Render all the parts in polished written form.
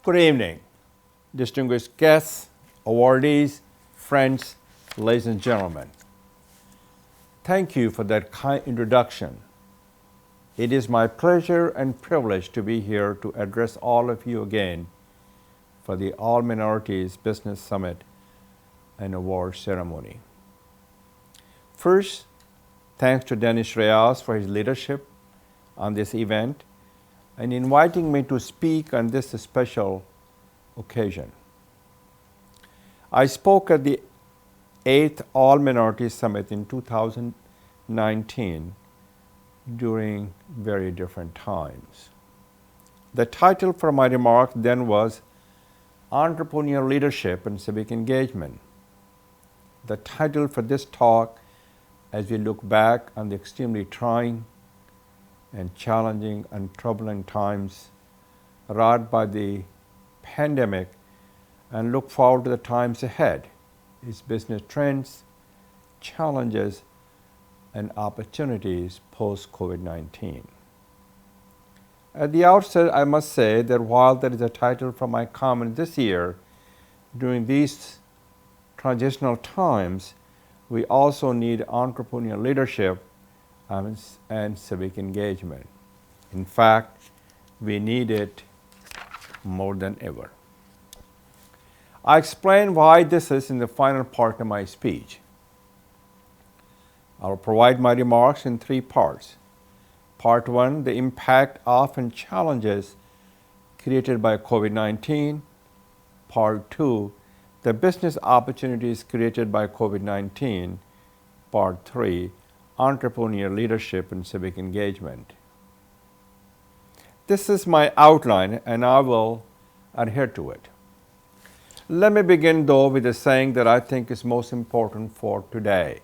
Good evening, distinguished guests, awardees, friends, ladies and gentlemen. Thank you for that kind introduction. It is my pleasure and privilege to be here to address all of you again for the All Minorities Business Summit and Award Ceremony. First, thanks to Dennis Reyes for his leadership on this event and inviting me to speak on this special occasion. I spoke at the 8th All Minorities Summit in 2019 during very different times. The title for my remarks then was Entrepreneurial Leadership and Civic Engagement. The title for this talk, as we look back on the extremely trying and challenging and troubling times wrought by the pandemic and look forward to the times ahead, is business trends, challenges, and opportunities post-COVID-19. At the outset, I must say that while that is a title for my comment this year, during these transitional times, we also need entrepreneurial leadership and civic engagement. In fact, we need it more than ever. I explain why this is in the final part of my speech. I will provide my remarks in three parts. Part one, the impact of and challenges created by COVID-19. Part two, the business opportunities created by COVID-19. Part three, entrepreneurial leadership and civic engagement. This is my outline and I will adhere to it. Let me begin though with a saying that I think is most important for today.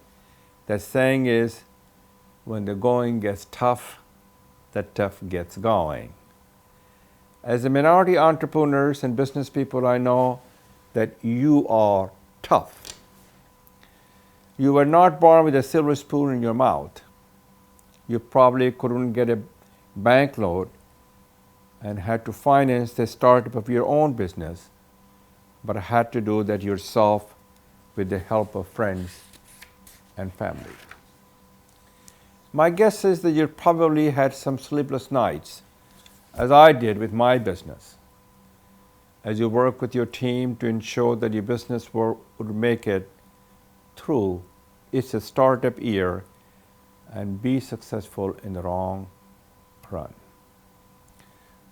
That saying is, when the going gets tough, the tough gets going. As a minority entrepreneurs and business people, I know that you are tough. You were not born with a silver spoon in your mouth. You probably couldn't get a bank loan and had to finance the startup of your own business, but had to do that yourself with the help of friends and family. My guess is that you probably had some sleepless nights, as I did with my business, as you work with your team to ensure that your business would make it through its startup year and be successful in the long run.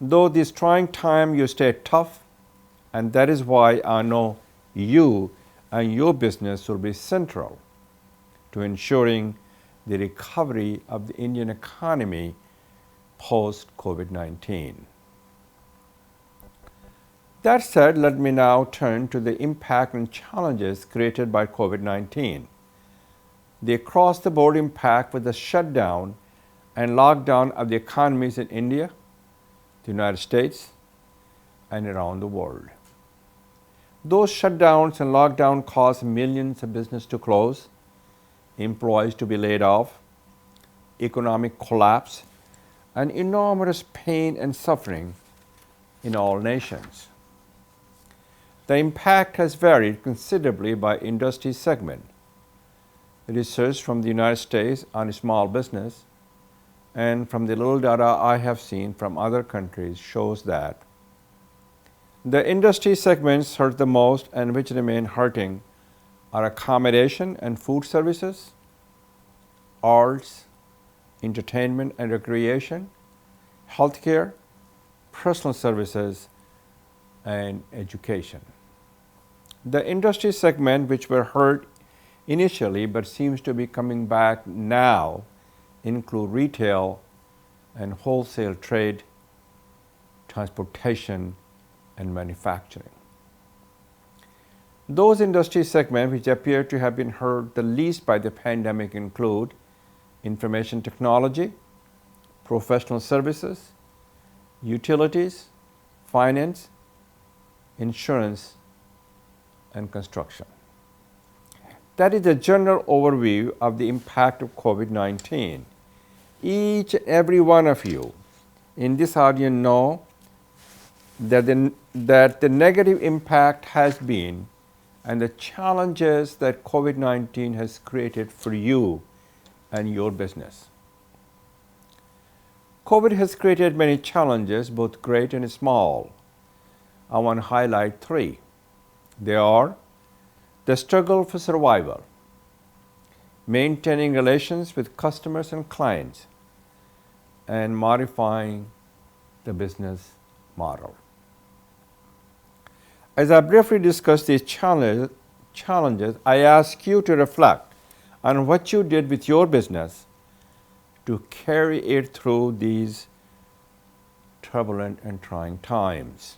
Though this trying time, you stay tough, and that is why I know you and your business will be central to ensuring the recovery of the Indian economy post-COVID-19. That said, let me now turn to the impact and challenges created by COVID-19. The across-the-board impact with the shutdown and lockdown of the economies in India, the United States, and around the world. Those shutdowns and lockdown caused millions of businesses to close, employees to be laid off, economic collapse, and enormous pain and suffering in all nations. The impact has varied considerably by industry segment. Research from the United States on small business and from the little data I have seen from other countries shows that the industry segments hurt the most and which remain hurting are accommodation and food services, arts, entertainment and recreation, healthcare, personal services, and education. The industry segment which were hurt initially but seems to be coming back now include retail and wholesale trade, transportation, and manufacturing. Those industry segments which appear to have been hurt the least by the pandemic include information technology, professional services, utilities, finance, insurance, and construction. That is a general overview of the impact of COVID-19. Each and every one of you in this audience know that the negative impact has been and the challenges that COVID-19 has created for you and your business. COVID has created many challenges, both great and small. I want to highlight three. They are the struggle for survival, maintaining relations with customers and clients, and modifying the business model. As I briefly discuss these challenges, I ask you to reflect on what you did with your business to carry it through these turbulent and trying times.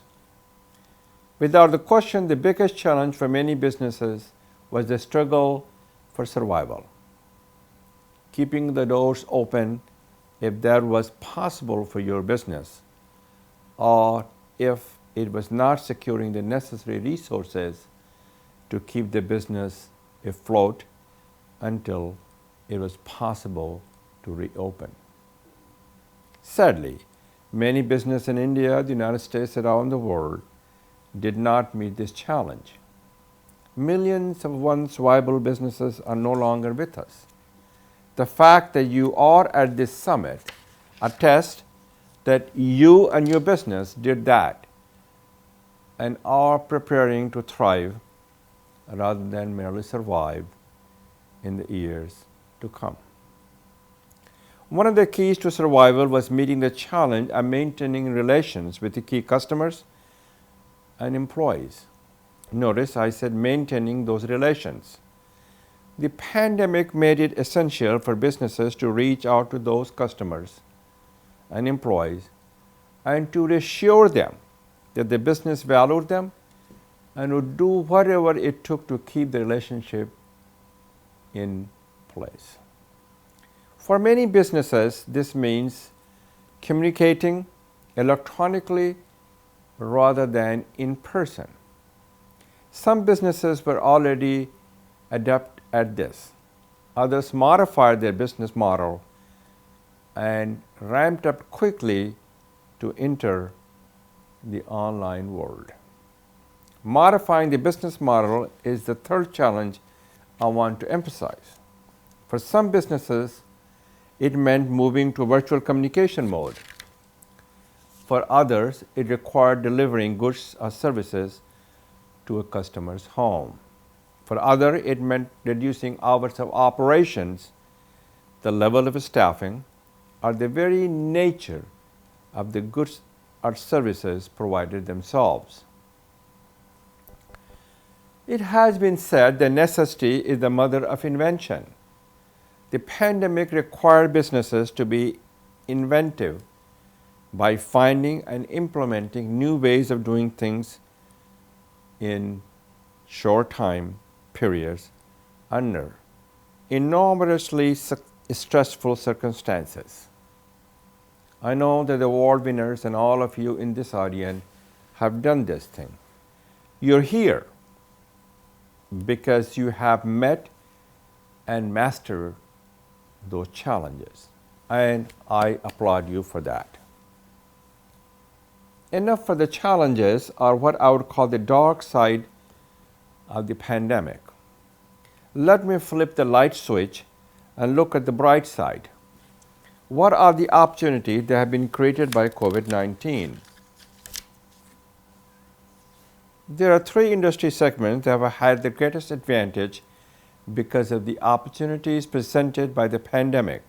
Without the question, the biggest challenge for many businesses was the struggle for survival. Keeping the doors open if that was possible for your business, or if it was not securing the necessary resources to keep the business afloat until it was possible to reopen. Sadly, many businesses in India, the United States, and around the world did not meet this challenge. Millions of once viable businesses are no longer with us. The fact that you are at this summit attests that you and your business did that and are preparing to thrive rather than merely survive in the years to come. One of the keys to survival was meeting the challenge of maintaining relations with the key customers and employees. Notice I said maintaining those relations. The pandemic made it essential for businesses to reach out to those customers and employees and to reassure them that the business valued them and would do whatever it took to keep the relationship in place. For many businesses, this means communicating electronically rather than in person. Some businesses were already adept at this. Others modified their business model and ramped up quickly to enter the online world. Modifying the business model is the third challenge I want to emphasize. For some businesses, it meant moving to virtual communication mode. For others, it required delivering goods or services to a customer's home. For others, it meant reducing hours of operations, the level of staffing, or the very nature of the goods or services provided themselves. It has been said that necessity is the mother of invention. The pandemic required businesses to be inventive by finding and implementing new ways of doing things in short time periods under enormously stressful circumstances. I know that the award winners and all of you in this audience have done this thing. You're here because you have met and mastered those challenges, and I applaud you for that. Enough for the challenges, or what I would call the dark side of the pandemic. Let me flip the light switch and look at the bright side. What are the opportunities that have been created by COVID-19? There are three industry segments that have had the greatest advantage because of the opportunities presented by the pandemic.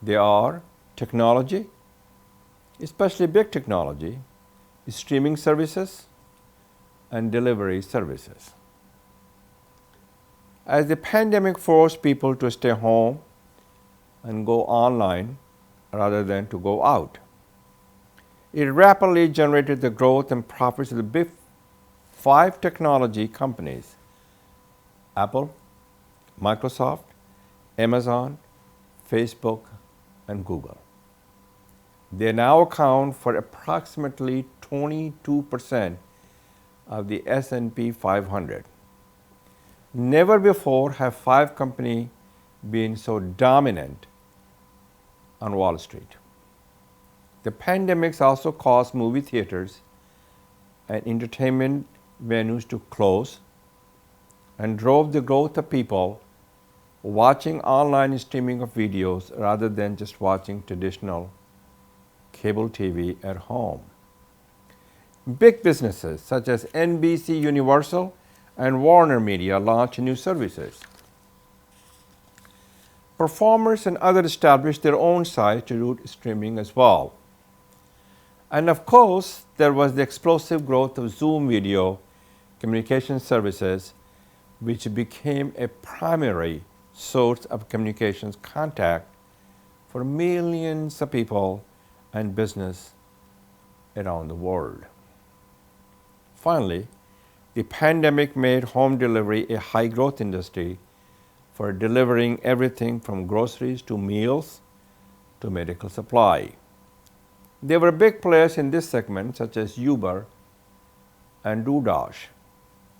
They are technology, especially big technology, streaming services, and delivery services. As the pandemic forced people to stay home and go online rather than to go out, it rapidly generated the growth and profits of the big 5 technology companies: Apple, Microsoft, Amazon, Facebook, and Google. They now account for approximately 22% of the S&P 500. Never before have 5 companies been so dominant on Wall Street. The pandemics also caused movie theaters and entertainment venues to close and drove the growth of people watching online streaming of videos rather than just watching traditional cable TV at home. Big businesses such as NBC Universal and Warner Media launched new services. Performers and others established their own sites to do streaming as well. And of course, there was the explosive growth of Zoom video communication services, which became a primary source of communications contact for millions of people and business around the world. Finally, the pandemic made home delivery a high-growth industry for delivering everything from groceries to meals to medical supply. There were big players in this segment such as Uber and DoorDash.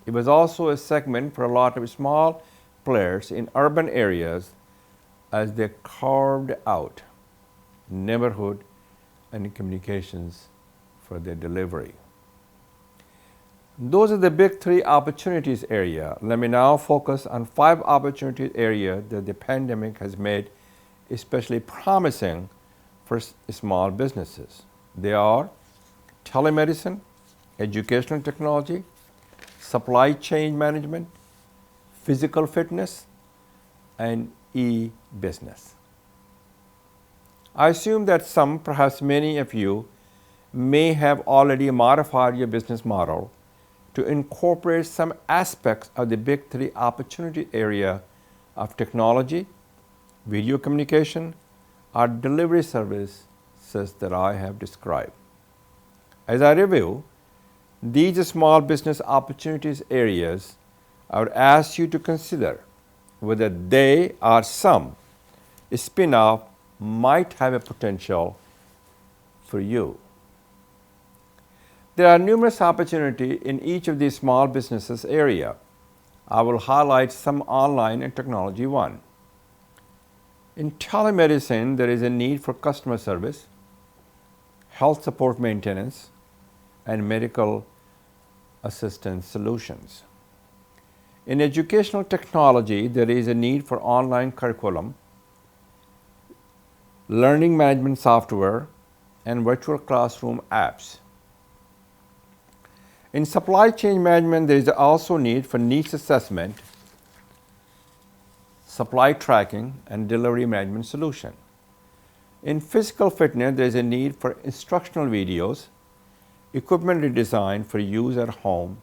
It was also a segment for a lot of small players in urban areas as they carved out neighborhood and communications for their delivery. Those are the big 3 opportunities area. Let me now focus on 5 opportunity areas that the pandemic has made especially promising for small businesses. They are telemedicine, educational technology, supply chain management, physical fitness, and e-business. I assume that some, perhaps many of you, may have already modified your business model to incorporate some aspects of the big 3 opportunity area of technology, video communication, or delivery services that I have described. As I review these small business opportunities areas, I would ask you to consider whether they or some spin-off might have a potential for you. There are numerous opportunities in each of these small businesses area. I will highlight some online and technology one. In telemedicine, there is a need for customer service, health support maintenance, and medical assistance solutions. In educational technology, there is a need for online curriculum, learning management software, and virtual classroom apps. In supply chain management, there is also need for needs assessment, supply tracking, and delivery management solution. In physical fitness, there is a need for instructional videos, equipment redesign for use at home,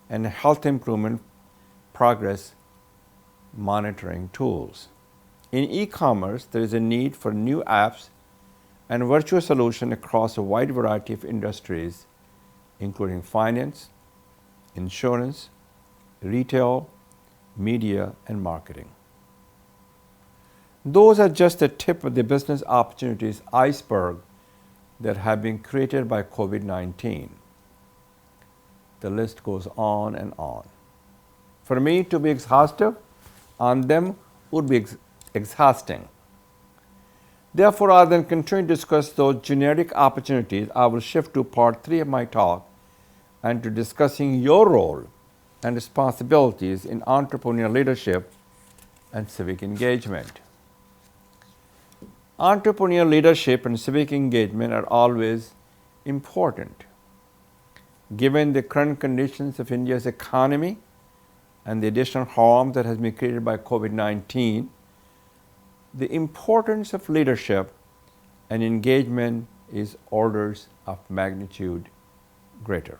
and health improvement progress monitoring tools. In e-commerce, there is a need for new apps and virtual solutions across a wide variety of industries, including finance, insurance, retail, media, and marketing. Those are just the tip of the business opportunities iceberg that have been created by COVID-19. The list goes on and on. For me to be exhaustive on them would be exhausting. Therefore, rather than continue to discuss those generic opportunities, I will shift to part 3 of my talk and to discussing your role and responsibilities in entrepreneurial leadership and civic engagement. Entrepreneurial leadership and civic engagement are always important. Given the current conditions of India's economy and the additional harm that has been created by COVID-19, the importance of leadership and engagement is orders of magnitude greater.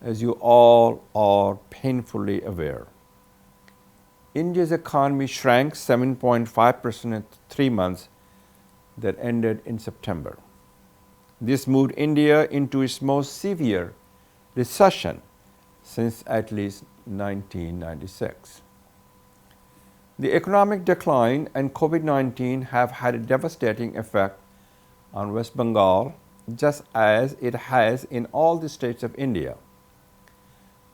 As you all are painfully aware, India's economy shrank 7.5% in 3 months that ended in September. This moved India into its most severe recession since at least 1996. The economic decline and COVID-19 have had a devastating effect on West Bengal, just as it has in all the states of India.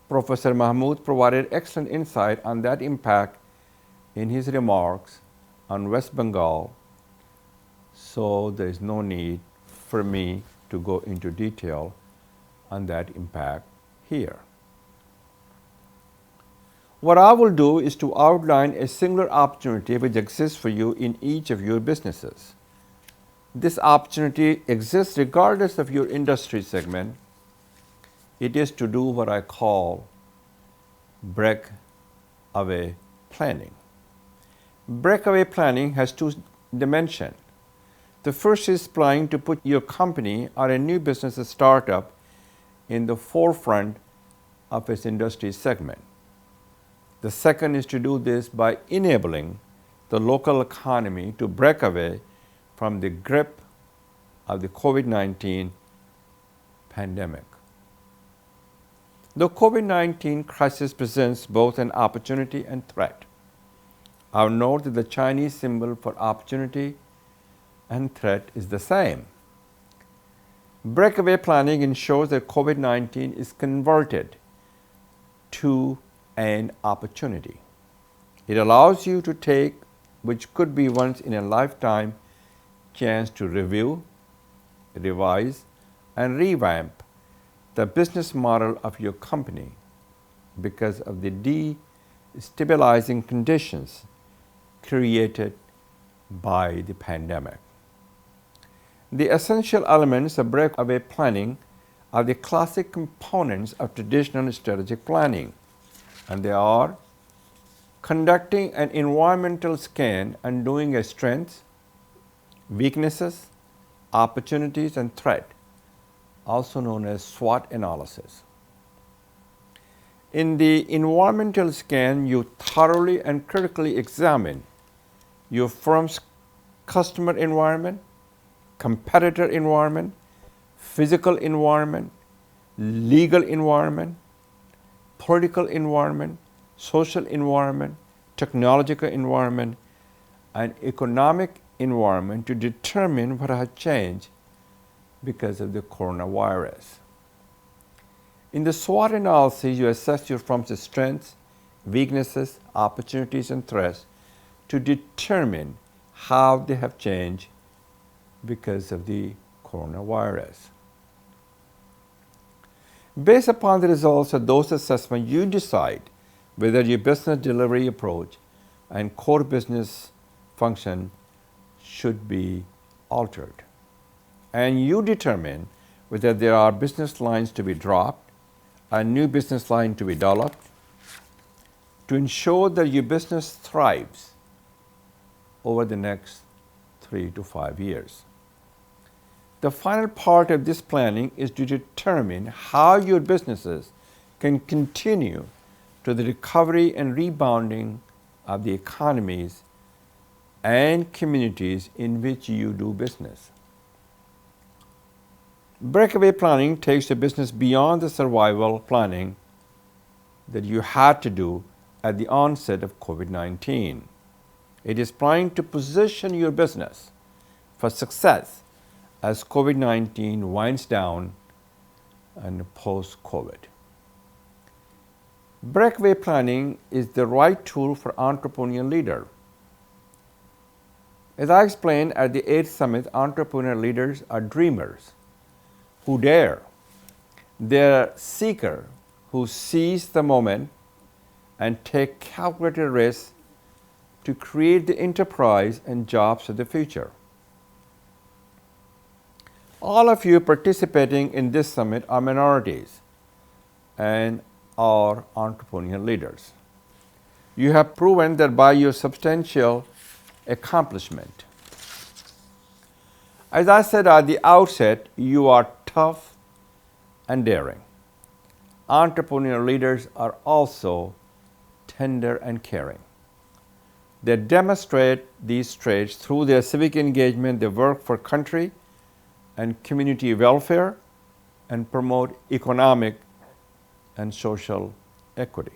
Professor Mahmood provided excellent insight on that impact in his remarks on West Bengal, so there is no need for me to go into detail on that impact here. What I will do is to outline a singular opportunity which exists for you in each of your businesses. This opportunity exists regardless of your industry segment. It is to do what I call breakaway planning. Breakaway planning has two dimensions. The first is planning to put your company or a new business or startup in the forefront of its industry segment. The second is to do this by enabling the local economy to break away from the grip of the COVID-19 pandemic. The COVID-19 crisis presents both an opportunity and threat. I'll note that the Chinese symbol for opportunity and threat is the same. Breakaway planning ensures that COVID-19 is converted to an opportunity. It allows you to take, which could be once in a lifetime, chance to review, revise, and revamp the business model of your company because of the destabilizing conditions created by the pandemic. The essential elements of breakaway planning are the classic components of traditional strategic planning, and they are conducting an environmental scan and doing a strengths, weaknesses, opportunities, and threat, also known as SWOT analysis. In the environmental scan, you thoroughly and critically examine your firm's customer environment, competitor environment, physical environment, legal environment, political environment, social environment, technological environment, and economic environment to determine what has changed because of the coronavirus. In the SWOT analysis, you assess your firm's strengths, weaknesses, opportunities, and threats to determine how they have changed because of the coronavirus. Based upon the results of those assessments, you decide whether your business delivery approach and core business function should be altered. And you determine whether there are business lines to be dropped, a new business line to be developed, to ensure that your business thrives over the next 3 to 5 years. The final part of this planning is to determine how your businesses can continue to the recovery and rebounding of the economies and communities in which you do business. Breakaway planning takes a business beyond the survival planning that you had to do at the onset of COVID-19. It is planning to position your business for success as COVID-19 winds down and post-COVID. Breakaway planning is the right tool for entrepreneurial leader. As I explained at the 8th Summit, entrepreneurial leaders are dreamers who dare. They're seekers who seize the moment and take calculated risks to create the enterprise and jobs of the future. All of you participating in this summit are minorities and are entrepreneurial leaders. You have proven that by your substantial accomplishment. As I said at the outset, you are tough and daring. Entrepreneurial leaders are also tender and caring. They demonstrate these traits through their civic engagement. They work for country and community welfare and promote economic and social equity.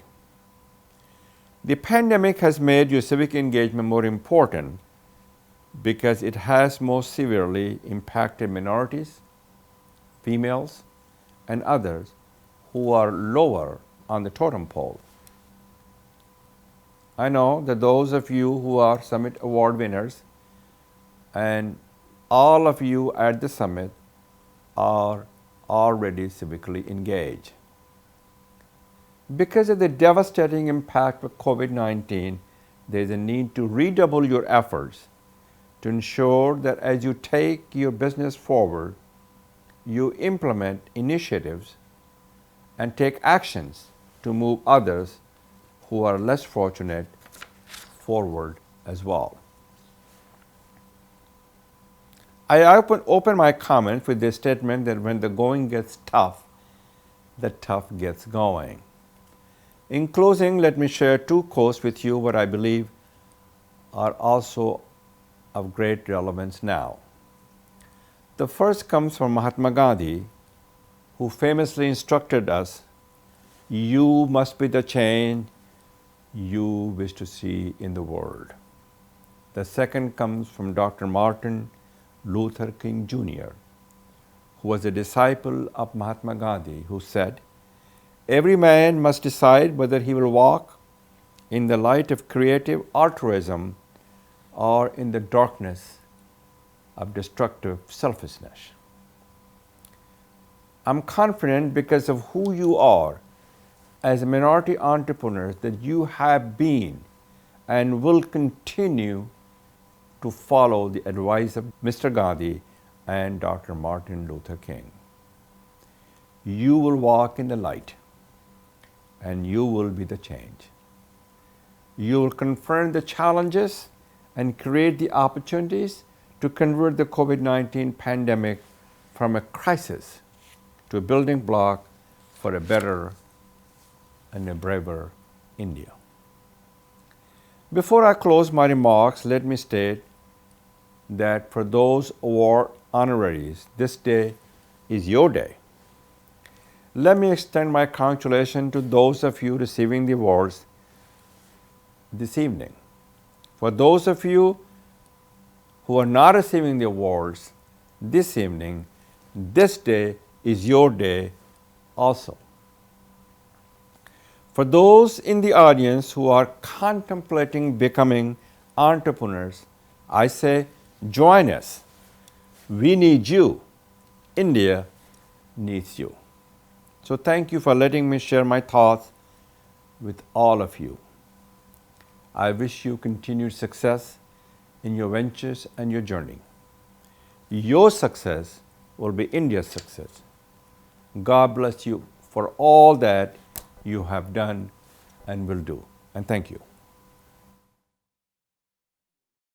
The pandemic has made your civic engagement more important because it has most severely impacted minorities, females, and others who are lower on the totem pole. I know that those of you who are Summit Award winners and all of you at the Summit are already civically engaged. Because of the devastating impact of COVID-19, there is a need to redouble your efforts to ensure that as you take your business forward, you implement initiatives and take actions to move others who are less fortunate forward as well. I open my comment with the statement that when the going gets tough, the tough gets going. In closing, let me share two quotes with you what I believe are also of great relevance now. The first comes from Mahatma Gandhi, who famously instructed us, "You must be the change you wish to see in the world." The second comes from Dr. Martin Luther King Jr., who was a disciple of Mahatma Gandhi, who said, "Every man must decide whether he will walk in the light of creative altruism or in the darkness of destructive selfishness." I'm confident because of who you are as a minority entrepreneurs that you have been and will continue to follow the advice of Mr. Gandhi and Dr. Martin Luther King. You will walk in the light and you will be the change. You will confront the challenges and create the opportunities to convert the COVID-19 pandemic from a crisis to a building block for a better and a braver India. Before I close my remarks, let me state that for those award honorees, this day is your day. Let me extend my congratulations to those of you receiving the awards this evening. For those of you who are not receiving the awards this evening, this day is your day also. For those in the audience who are contemplating becoming entrepreneurs, I say, join us. We need you. India needs you. So thank you for letting me share my thoughts with all of you. I wish you continued success in your ventures and your journey. Your success will be India's success. God bless you for all that you have done and will do. And thank you.